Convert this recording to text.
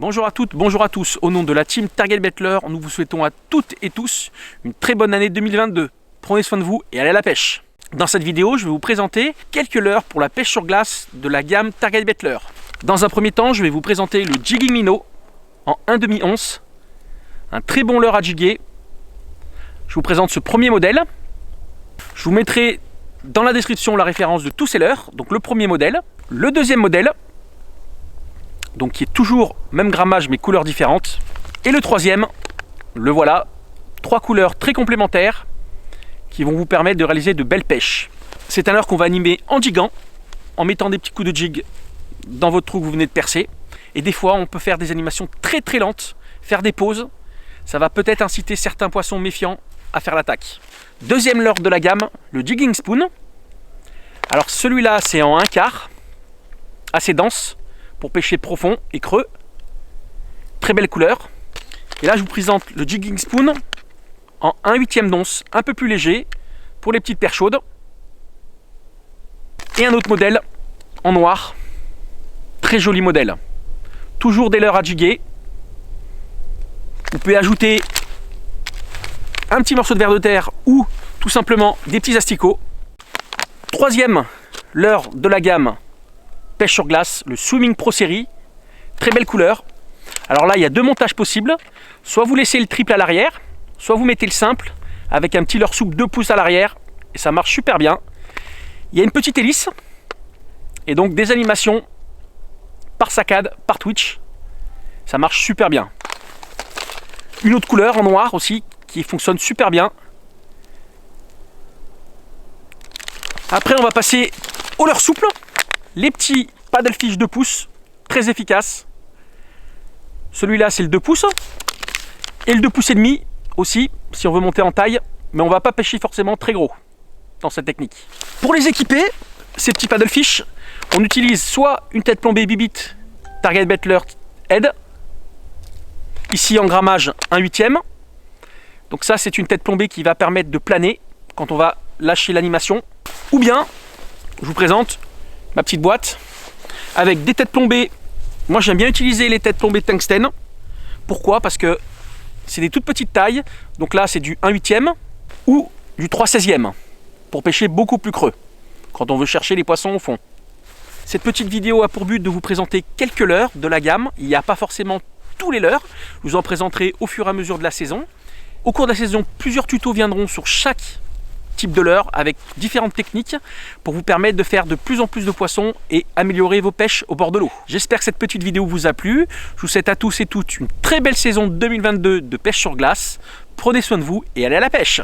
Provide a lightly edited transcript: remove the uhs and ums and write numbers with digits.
Bonjour à toutes, bonjour à tous. Au nom de la team Target Battler, nous vous souhaitons à toutes et tous une très bonne année 2022. Prenez soin de vous et allez à la pêche. Dans cette vidéo, je vais vous présenter quelques leurres pour la pêche sur glace de la gamme Target Battler. Dans un premier temps, je vais vous présenter le Jigging Minnow en 1/2 once. Un très bon leurre à jiguer. Je vous présente ce premier modèle. Je vous mettrai dans la description la référence de tous ces leurres. Donc le premier modèle. Le deuxième modèle, donc qui est toujours même grammage mais couleurs différentes. Et le troisième, le voilà, 3 couleurs très complémentaires qui vont vous permettre de réaliser de belles pêches. C'est un leurre qu'on va animer en jiguant, en mettant des petits coups de jig dans votre trou que vous venez de percer. Et des fois on peut faire des animations très très lentes, faire des pauses. Ça va peut-être inciter certains poissons méfiants à faire l'attaque. Deuxième leurre de la gamme, le Jigging Spoon. Alors celui-là c'est en 1/4, assez dense pour pêcher profond et creux. Très belle couleur. Et là je vous présente le Jigging Spoon en 1/8 d'once, un peu plus léger pour les petites perches chaudes. Et un autre modèle en noir, très joli modèle. Toujours des leurres à jiguer. Vous pouvez ajouter un petit morceau de verre de terre ou tout simplement des petits asticots. Troisième leurre de la gamme pêche sur glace, le Swimming Pro Series. Très belle couleur. Alors là, il y a deux montages possibles. Soit vous laissez le triple à l'arrière, soit vous mettez le simple avec un petit leurre souple 2 pouces à l'arrière et ça marche super bien. Il y a une petite hélice et donc des animations par saccade, par twitch. Ça marche super bien. Une autre couleur en noir aussi qui fonctionne super bien. Après, on va passer au leurre souple. Les petits paddlefish 2 pouces, très efficaces. Celui-là, c'est le 2 pouces. Et le 2 pouces et demi aussi, si on veut monter en taille. Mais on ne va pas pêcher forcément très gros dans cette technique. Pour les équiper, ces petits paddlefish, on utilise soit une tête plombée Bibit Target Battler Head. Ici en grammage 1/8. Donc ça, c'est une tête plombée qui va permettre de planer quand on va lâcher l'animation. Ou bien, je vous présente ma petite boîte avec des têtes plombées. Moi j'aime bien utiliser les têtes plombées tungstène. Pourquoi? Parce que c'est des toutes petites tailles. Donc là c'est du 1/8 ou du 3/16 pour pêcher beaucoup plus creux quand on veut chercher les poissons au fond. Cette petite vidéo a pour but de vous présenter quelques leurres de la gamme. Il n'y a pas forcément tous les leurres. Je vous en présenterai au fur et à mesure de la saison. Au cours de la saison, plusieurs tutos viendront sur chaque type de leurre avec différentes techniques pour vous permettre de faire de plus en plus de poissons et améliorer vos pêches au bord de l'eau. J'espère que cette petite vidéo vous a plu. Je vous souhaite à tous et toutes une très belle saison 2022 de pêche sur glace. Prenez soin de vous et allez à la pêche!